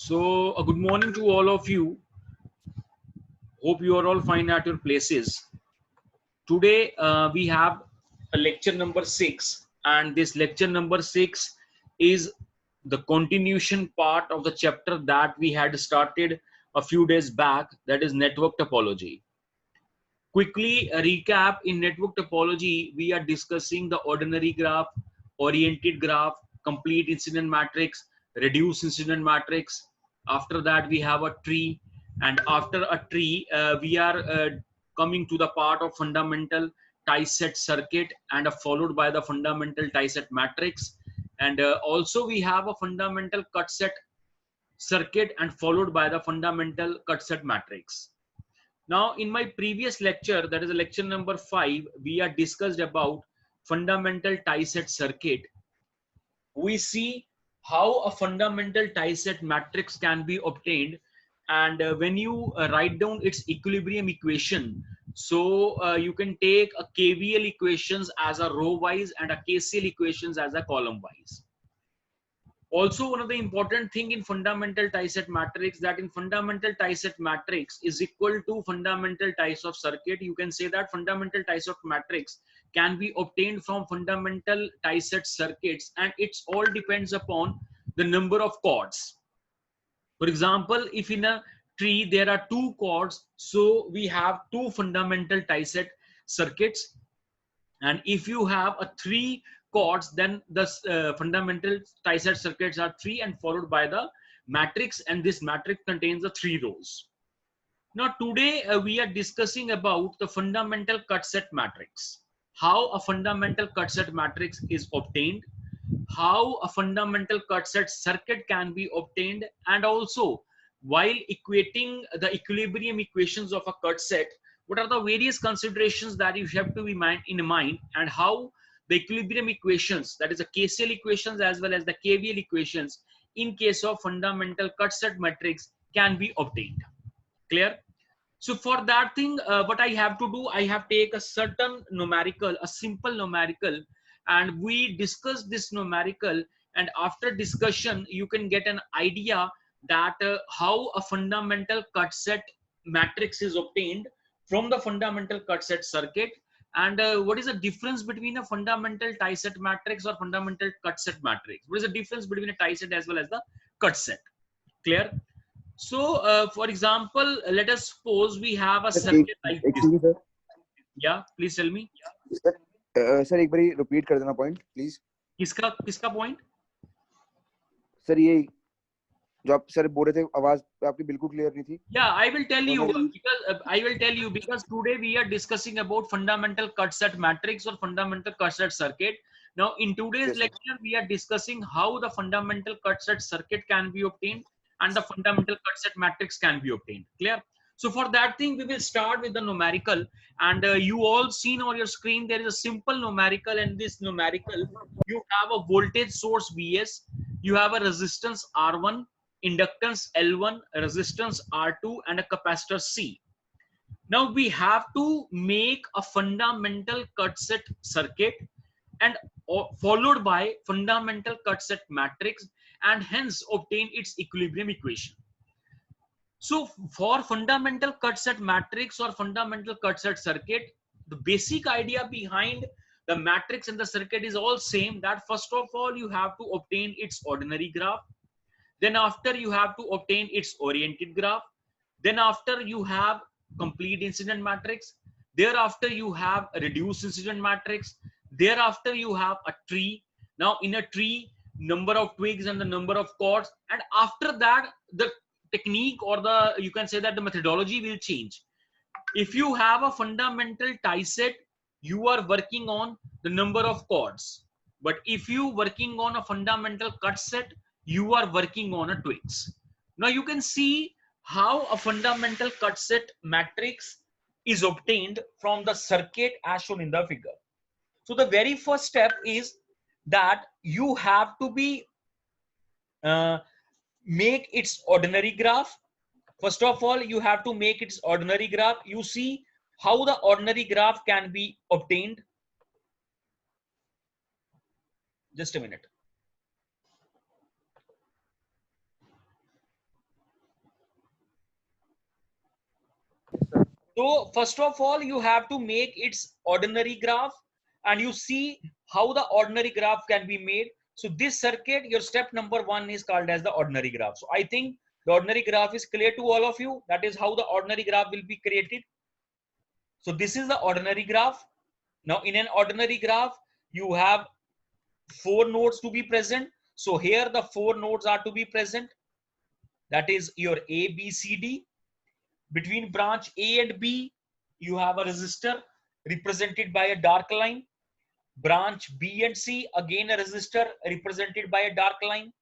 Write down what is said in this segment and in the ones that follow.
So, good morning to all of you. Hope you are all fine at your places. Today, we have a lecture number 6, and this lecture number 6 is the continuation part of the chapter that we had started a few days back, that is network topology. Quickly a recap: in network topology, we are discussing the ordinary graph, oriented graph, complete incident matrix, reduced incident matrix. After that, we have a tree, and after a tree, we are coming to the part of fundamental tie-set circuit, and followed by the fundamental tie-set matrix. And also, we have a fundamental cut-set circuit, and followed by the fundamental cut-set matrix. Now, in my previous lecture, that is lecture number 5, we are discussed about fundamental tie-set circuit. We see how a fundamental tie-set matrix can be obtained, and when you write down its equilibrium equation, so you can take a KVL equations as a row wise and a KCL equations as a column wise. Also, one of the important thing in fundamental tie-set matrix, that in fundamental tie-set matrix is equal to fundamental ties of circuit. You can say that fundamental ties of matrix can be obtained from fundamental tie-set circuits, and it's all depends upon the number of chords. For example, if in a tree there are 2 chords, so we have 2 fundamental tie-set circuits. And if you have a 3 chords, then the fundamental tie-set circuits are 3 and followed by the matrix, and this matrix contains the 3 rows. Now today we are discussing about the fundamental cut-set matrix, how a fundamental cut-set matrix is obtained, how a fundamental cut-set circuit can be obtained, and also while equating the equilibrium equations of a cut set, what are the various considerations that you have to be in mind, and how the equilibrium equations, that is the KCL equations as well as the KVL equations in case of fundamental cut set matrix can be obtained. Clear? So for that thing, what I have to do, I have take a certain numerical, a simple numerical, and we discuss this numerical, and after discussion you can get an idea that how a fundamental cut set matrix is obtained from the fundamental cut set circuit, and what is the difference between a fundamental tie set matrix or fundamental cut set matrix. What is the difference between a tie set as well as the cut set? Clear? So, for example, let us suppose we have a circuit like this. Excuse me, sir. Yeah, please tell me. Sir एक बारी repeat कर देना point, please. किसका point? Sir ये जो आप sir बोल रहे थे, आवाज आपकी बिल्कुल क्लियर नहीं थी. Yeah, I will tell you because today we are discussing about fundamental cut set matrix or fundamental cut set circuit. Now, in today's lecture, we are discussing how the fundamental cut set circuit can be obtained and the fundamental cut set matrix can be obtained. Clear? So for that thing, we will start with the numerical, and you all seen on your screen, there is a simple numerical, and this numerical, you have a voltage source Vs, you have a resistance R1, inductance L1, resistance R2, and a capacitor C. Now we have to make a fundamental cut set circuit, and followed by fundamental cut set matrix, and hence obtain its equilibrium equation. So for fundamental cut set matrix or fundamental cut set circuit, the basic idea behind the matrix and the circuit is all same, that first of all you have to obtain its ordinary graph, then after you have to obtain its oriented graph, then after you have complete incident matrix, thereafter you have a reduced incident matrix, thereafter you have a tree. Now in a tree, number of twigs and the number of chords, and after that the technique, or the, you can say that the methodology will change. If you have a fundamental tie set, you are working on the number of chords, but if you working on a fundamental cut set, you are working on a twigs. Now you can see how a fundamental cut set matrix is obtained from the circuit as shown in the figure. So the very first step is that you have to be make its ordinary graph. First of all, you have to make its ordinary graph. You see how the ordinary graph can be obtained. Just a minute. So first of all, you have to make its ordinary graph, and you see how the ordinary graph can be made. So this circuit, your step number 1 is called as the ordinary graph. So I think the ordinary graph is clear to all of you. That is how the ordinary graph will be created. So this is the ordinary graph. Now in an ordinary graph, you have 4 nodes to be present. So here the 4 nodes are to be present. That is your A, B, C, D. Between branch A and B, you have a resistor represented by a dark line. Branch B and C, again a resistor represented by a dark line.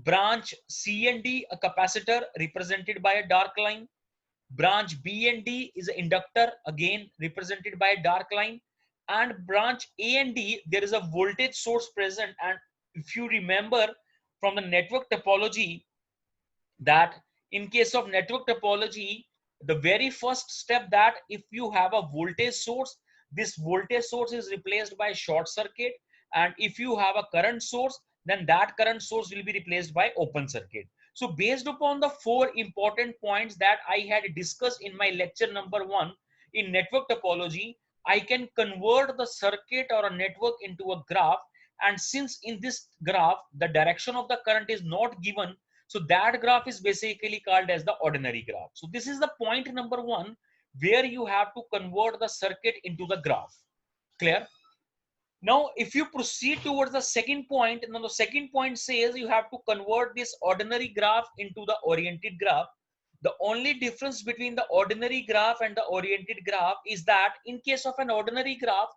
Branch C and D, a capacitor represented by a dark line. Branch B and D is an inductor, again represented by a dark line. And branch A and D, there is a voltage source present. And if you remember from the network topology, that in case of network topology, the very first step, that if you have a voltage source, this voltage source is replaced by short circuit, and if you have a current source, then that current source will be replaced by open circuit. So based upon the 4 important points that I had discussed in my lecture number 1 in network topology, I can convert the circuit or a network into a graph. And since in this graph the direction of the current is not given, so that graph is basically called as the ordinary graph. So this is the point number 1, where you have to convert the circuit into the graph. Clear? Now, if you proceed towards the second point, now the second point says you have to convert this ordinary graph into the oriented graph. The only difference between the ordinary graph and the oriented graph is that in case of an ordinary graph,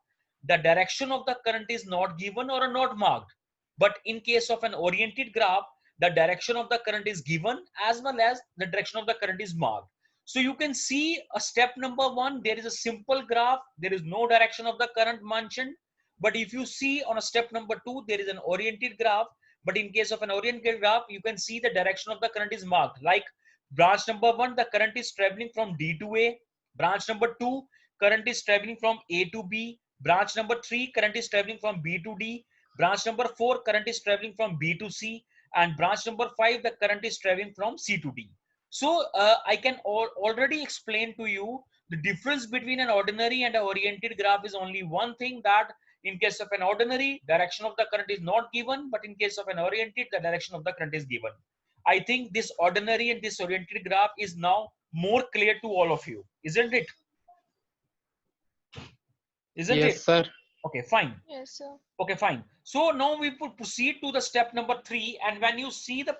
the direction of the current is not given or not marked. But in case of an oriented graph, the direction of the current is given as well as the direction of the current is marked. So you can see a step number 1, there is a simple graph, there is no direction of the current mentioned. But if you see on a step number 2, there is an oriented graph. But in case of an oriented graph, you can see the direction of the current is marked. Like branch number 1, the current is traveling from D to A. Branch number 2, current is traveling from A to B. Branch number 3, current is traveling from B to D. Branch number 4, current is traveling from B to C. And branch number 5, the current is traveling from C to D. So I can already explain to you the difference between an ordinary and an oriented graph is only one thing, that in case of an ordinary, direction of the current is not given, but in case of an oriented, the direction of the current is given. I think this ordinary and this oriented graph is now more clear to all of you, isn't it? Isn't Yes, it? sir. Okay, fine. Yes, sir. Okay, fine. So now we will proceed to the step number 3. And when you see the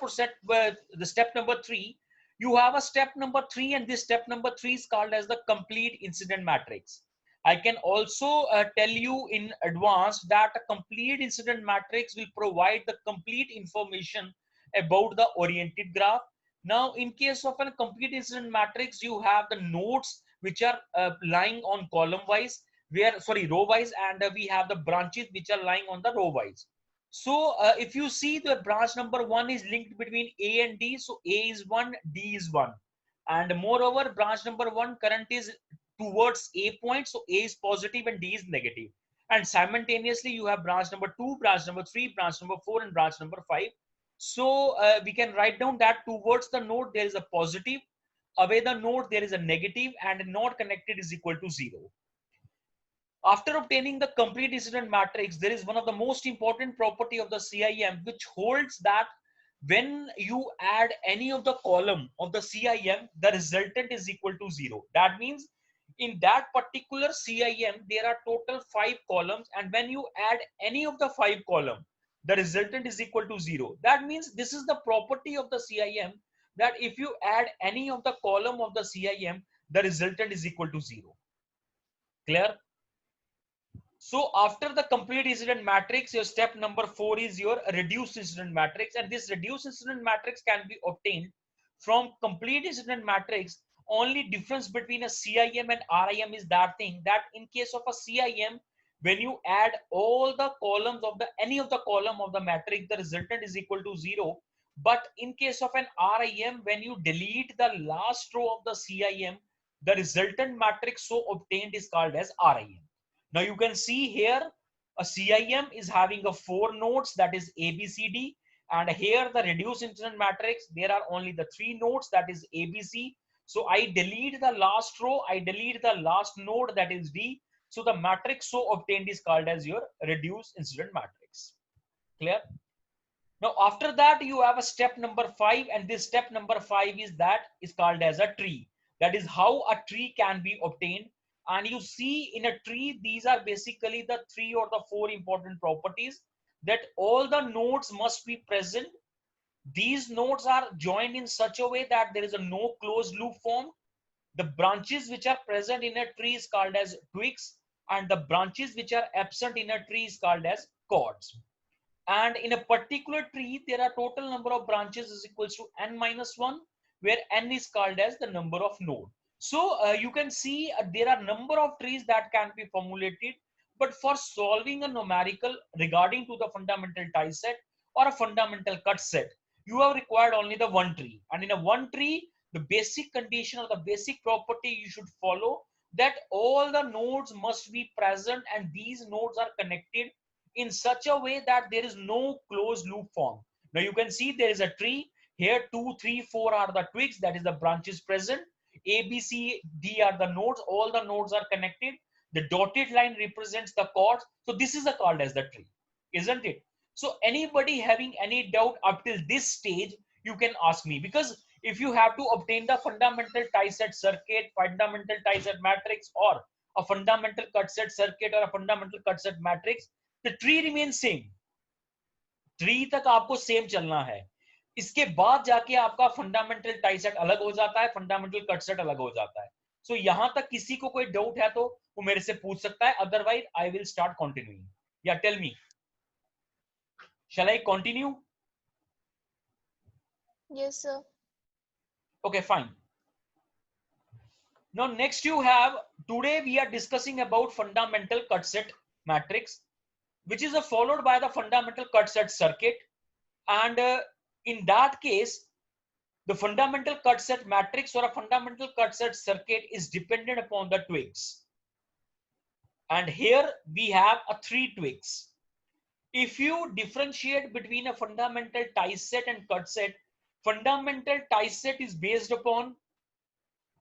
step number 3, you have a step number 3, and this step number 3 is called as the complete incident matrix. I can also tell you in advance that a complete incident matrix will provide the complete information about the oriented graph. Now, in case of a complete incident matrix, you have the nodes which are lying on column wise, row wise, and we have the branches which are lying on the row wise. So if you see, the branch number 1 is linked between A and D, so A is 1, D is 1, and moreover branch number 1 current is towards A point, so A is positive and D is negative. And simultaneously you have branch number 2, branch number 3, branch number 4, and branch number 5. So we can write down that towards the node there is a positive, away the node there is a negative, and not connected is equal to 0. After obtaining the complete incident matrix, there is one of the most important property of the CIM which holds that when you add any of the column of the CIM, the resultant is equal to 0. That means in that particular CIM, there are total 5 columns, and when you add any of the 5 columns, the resultant is equal to 0. That means this is the property of the CIM, that if you add any of the column of the CIM, the resultant is equal to 0. Clear? So after the complete incident matrix, your step number 4 is your reduced incident matrix, and this reduced incident matrix can be obtained from complete incident matrix. Only difference between a CIM and RIM is that thing, that in case of a CIM, when you add all the columns of any of the column of the matrix, the resultant is equal to 0. But in case of an RIM, when you delete the last row of the CIM, the resultant matrix so obtained is called as RIM. Now you can see here a CIM is having a 4 nodes, that is A, B, C, D, and here the reduced incident matrix, there are only the 3 nodes, that is A, B, C. So I delete the last row, I delete the last node, that is D. So the matrix so obtained is called as your reduced incident matrix. Clear? Now after that you have a step number 5, and this step number 5 is called as a tree. That is how a tree can be obtained. And you see in a tree, these are basically the 3 or the 4 important properties, that all the nodes must be present. These nodes are joined in such a way that there is a no closed loop formed. The branches which are present in a tree is called as twigs, and the branches which are absent in a tree is called as cords. And in a particular tree, there are total number of branches is equals to n minus 1, where n is called as the number of node. So you can see there are number of trees that can be formulated, but for solving a numerical regarding to the fundamental tie set or a fundamental cut set, you have required only the one tree. And in a one tree, the basic condition or the basic property you should follow, that all the nodes must be present and these nodes are connected in such a way that there is no closed loop form. Now you can see there is a tree here, 2, 3, 4 are the twigs, that is the branches present. A, B, C, D are the nodes. All the nodes are connected. The dotted line represents the cords. So this is called as the tree, isn't it? So anybody having any doubt up till this stage, you can ask me, because if you have to obtain the fundamental tie set circuit, fundamental tie set matrix, or a fundamental cut set circuit or a fundamental cut set matrix, the tree remains same. Tree तक आपको same चलना है. इसके बाद जाके आपका fundamental tie set अलग हो जाता है, फंडामेंटल कट सेट अलग हो जाता है. सो यहां तक किसी को कोई डाउट है तो वो मेरे से पूछ सकता है, otherwise I will start continuing. या tell me, shall I continue? Yes, sir. Okay, fine. Now next you have, today we are discussing about fundamental cut set matrix, which is followed by the fundamental cut set circuit. And in that case, the fundamental cut set matrix or a fundamental cut set circuit is dependent upon the twigs. And here we have a 3 twigs. If you differentiate between a fundamental tie set and cut set, fundamental tie set is based upon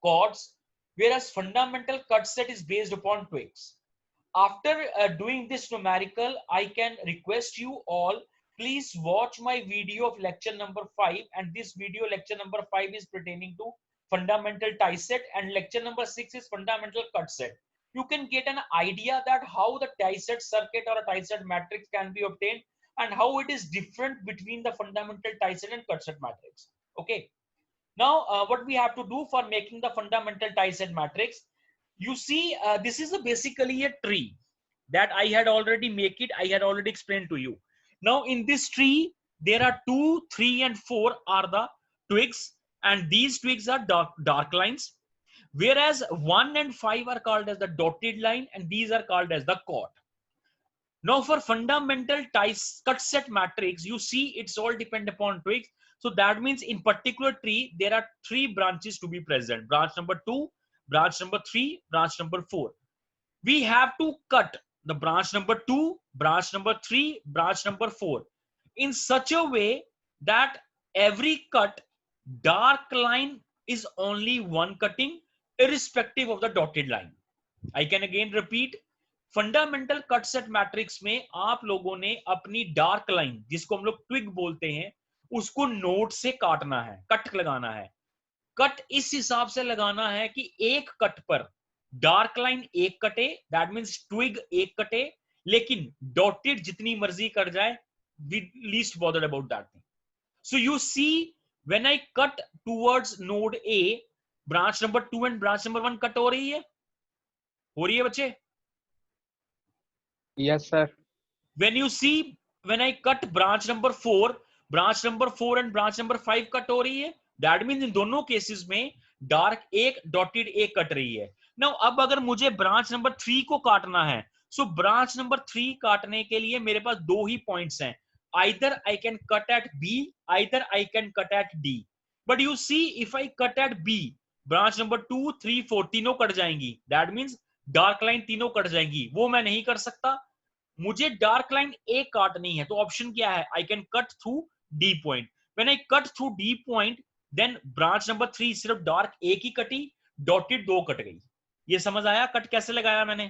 cords, whereas fundamental cut set is based upon twigs. After doing this numerical, I can request you all, please watch my video of lecture number 5, and this video lecture number 5 is pertaining to fundamental tie set, and lecture number 6 is fundamental cut set. You can get an idea that how the tie set circuit or a tie set matrix can be obtained and how it is different between the fundamental tie set and cut set matrix. Okay. Now what we have to do for making the fundamental tie set matrix, you see this is basically a tree that I had already make it, I had already explained to you. Now in this tree there are 2, 3 and 4 are the twigs, and these twigs are dark lines, whereas 1 and 5 are called as the dotted line, and these are called as the cord. Now for fundamental cut set matrix, you see it's all depend upon twigs. So that means in particular tree there are 3 branches to be present: branch number 2, branch number 3, branch number 4. We have to cut the branch number 2, branch number 3, branch number 4 in such a way that every cut dark line is only one cutting, irrespective of the dotted line. I can again repeat, fundamental cut set matrix में आप लोगों ने अपनी dark line, जिसको हम लोग twig बोलते हैं, उसको नोड से काटना है, कट लगाना है. कट इस हिसाब से लगाना है कि एक कट पर डार्क लाइन एक कटे, दैट मींस ट्विग एक कटे, लेकिन डॉटेड जितनी मर्जी कट जाए, we least bothered about that thing. So you see when I cut towards node A, branch number 2 and branch number 1 cut हो रही है बच्चे? Yes, sir. When you see, when I cut branch number 4 and branch number 5 cut हो रही है, that means इन दोनों cases में dark एक, डॉटेड एक कट रही है. Now अब अगर मुझे ब्रांच नंबर 3 को काटना है, so ब्रांच नंबर 3 काटने के लिए मेरे पास 2 ही पॉइंट्स हैं. Either I can cut at B, either I can cut at D. But you see, if I cut at B, branch number 2, 3, 4 तीनों कट जाएंगी. That means डार्क लाइन तीनों cut जाएंगी. वो मैं नहीं कर सकता, मुझे डार्क लाइन एक काटनी है. तो ऑप्शन क्या है? I can cut through the point. When I cut through the point, then branch number 3 सिर्फ डार्क एक ही कटी, डॉटेड 2 कट गई। ये समझ आया कट कैसे लगाया मैंने?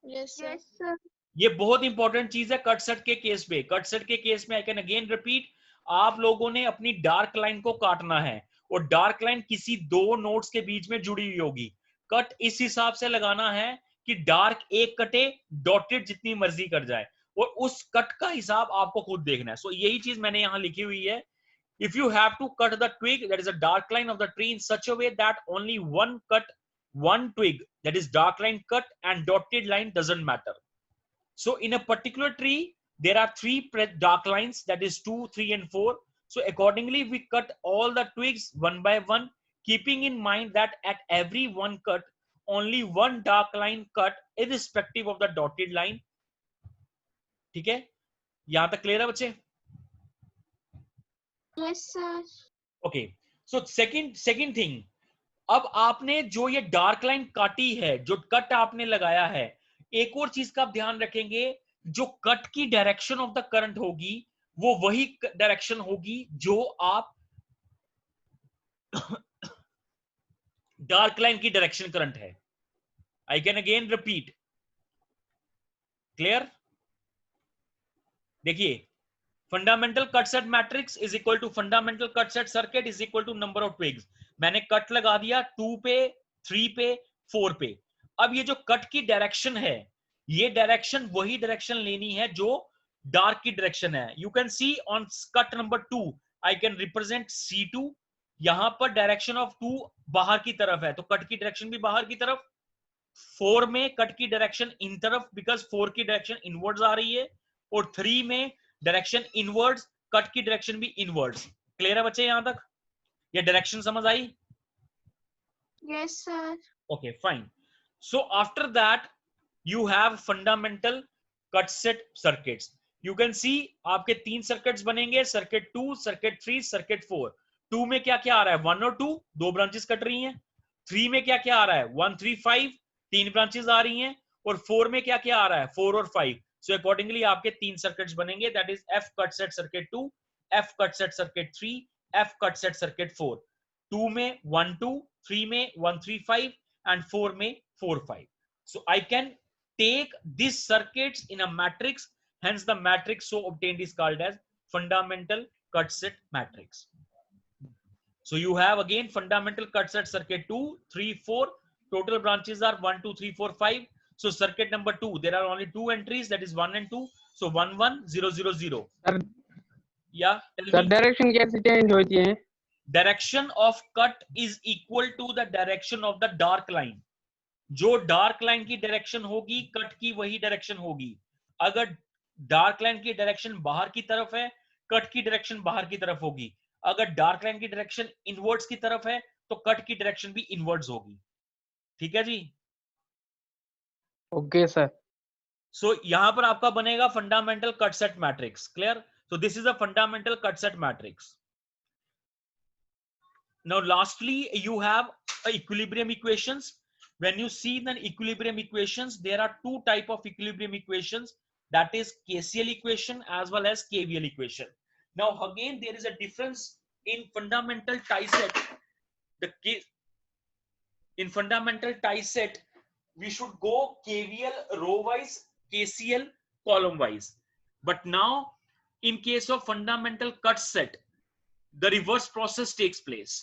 Yes, sir. ये बहुत इंपॉर्टेंट चीज है कट सेट के केस में। कट सेट के केस में आई कैन अगेन रिपीट, आप लोगों ने अपनी डार्क लाइन को काटना है और डार्क लाइन किसी दो नोड्स के बीच में जुड़ी हुई होगी। कट इस हिसाब से लगाना है कि डार्क एक कटे, डॉटेड जितनी मर्जी कर जाए, और उस कट का हिसाब आपको खुद देखना है। सो यही चीज मैंने यहां लिखी हुई है। If you have to cut the twig, that is a dark line of the tree, in such a way that only one twig, that is dark line cut, and dotted line doesn't matter. So in a particular tree, there are 3 dark lines, that is 2, 3, and 4. So accordingly, we cut all the twigs one by one, keeping in mind that at every one cut, only one dark line cut, irrespective of the dotted line. ठीक है, यहां तक clear है बच्चे? Yes, sir. Okay, so second thing, अब आपने जो ये डार्क लाइन काटी है, जो कट आपने लगाया है, एक और चीज का आप ध्यान रखेंगे, जो कट की डायरेक्शन ऑफ द करंट होगी वो वही डायरेक्शन होगी जो आप डार्क लाइन की डायरेक्शन करंट है। I can again repeat, clear? देखिए, fundamental cut set matrix is equal to fundamental cut set circuit is equal to number of twigs. मैंने कट लगा दिया 2 पे, 3 पे, 4 पे। अब ये जो कट की डायरेक्शन है, ये डायरेक्शन वही डायरेक्शन लेनी है जो डार्क की डायरेक्शन है। You can see on cut number 2 I can represent C2। यहां पर डायरेक्शन ऑफ 2 बाहर की तरफ है, तो कट की डायरेक्शन भी बाहर की तरफ। 4 में कट की डायरेक्शन इन तरफ, बिकॉज 4 की डायरेक्शन इनवर्ड्स आ रही है, और 3 में डायरेक्शन इनवर्ड्स, कट की डायरेक्शन भी इनवर्ड्स। क्लियर है बच्चे यहां तक? ये डायरेक्शन समझ आई? Yes, sir. Okay, fine. So after that you have fundamental cut set circuits. You can see आपके 3 सर्किट्स बनेंगे, सर्किट 2, सर्किट 3, सर्किट 4। 2 में क्या क्या आ रहा है? 1 और 2, 2 ब्रांचेस कट रही हैं। 3 में क्या क्या आ रहा है? 1, 3, 5, 3 ब्रांचेस आ रही हैं। और 4 में क्या क्या आ रहा है? 4 और 5। सो अकॉर्डिंगली आपके 3 सर्किट्स बनेंगे, that is F cut set circuit 2, F cut set circuit 3, F cut set circuit 4। 2 में 1, 2, 3 में 1, 3, 5, and 4 में 4, 5. So I can take these circuits in a matrix, hence the matrix so obtained is called as fundamental cut set matrix. So you have again fundamental cut set circuit 2, 3, 4. Total branches are 1, 2, 3, 4, 5. So circuit number 2, there are only 2 entries, that is 1 and 2. So 1, 1, 0, 0, 0. Sir Yeah, tell sir me. Direction कैसे change होती है? Direction of cut is equal to the direction of the dark line. जो dark line की direction होगी, cut की वही direction होगी। अगर डार्क लाइन की डायरेक्शन बाहर की तरफ है, कट की डायरेक्शन बाहर की तरफ होगी। अगर डार्क लाइन की डायरेक्शन इनवर्ड्स की तरफ है, तो कट की डायरेक्शन भी इनवर्ड्स होगी। ठीक है जी? Okay sir. सो यहां पर आपका बनेगा fundamental cut set matrix. Clear? So this is a fundamental cut set matrix. Now lastly you have equilibrium equations. When you see the equilibrium equations, there are 2 type of equilibrium equations, that is KCL equation as well as KVL equation. Now again there is a difference in fundamental tie set. In fundamental tie set we should go KVL row wise, KCL column wise. But now in case of fundamental cut set, the reverse process takes place.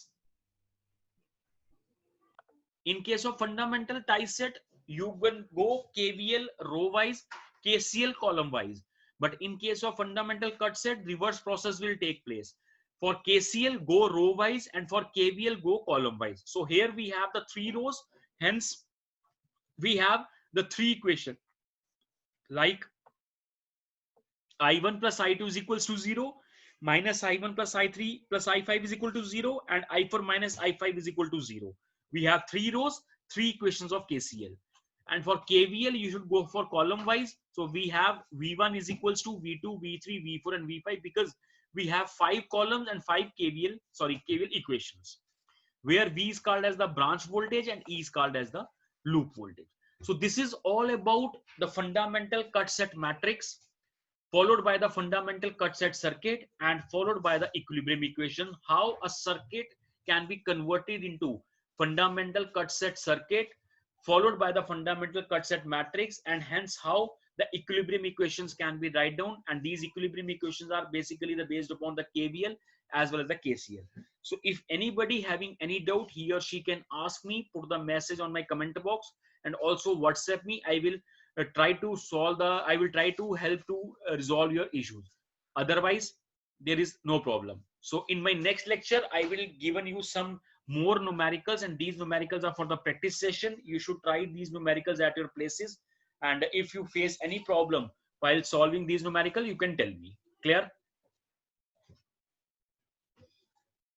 In case of fundamental tie set, you will go KVL row wise, KCL column wise. But in case of fundamental cut set, reverse process will take place. For KCL, go row wise, and for KVL, go column wise. So here we have the 3 rows, hence we have the 3 equations, like I1 plus I2 is equals to 0, minus I1 plus I3 plus I5 is equal to 0, and I4 minus I5 is equal to 0. We have 3 rows, 3 equations of KCL. And for KVL, you should go for column wise. So we have V1 is equals to V2, V3, V4, and V5, because we have 5 columns and 5 KVL equations, where V is called as the branch voltage and E is called as the loop voltage. So this is all about the fundamental cut set matrix. followed by the fundamental cut set circuit, and followed by the equilibrium equation. How a circuit can be converted into fundamental cut set circuit, followed by the fundamental cut set matrix, and hence how the equilibrium equations can be write down. And these equilibrium equations are basically based upon the KVL as well as the KCL. So if anybody having any doubt, he or she can ask me, put the message on my comment box, and also WhatsApp me. I will try to solve I will try to help to resolve your issues. Otherwise, there is no problem. So in my next lecture, I will given you some more numericals, and these numericals are for the practice session. You should try these numericals at your places. And if you face any problem while solving these numerical, you can tell me. Clear?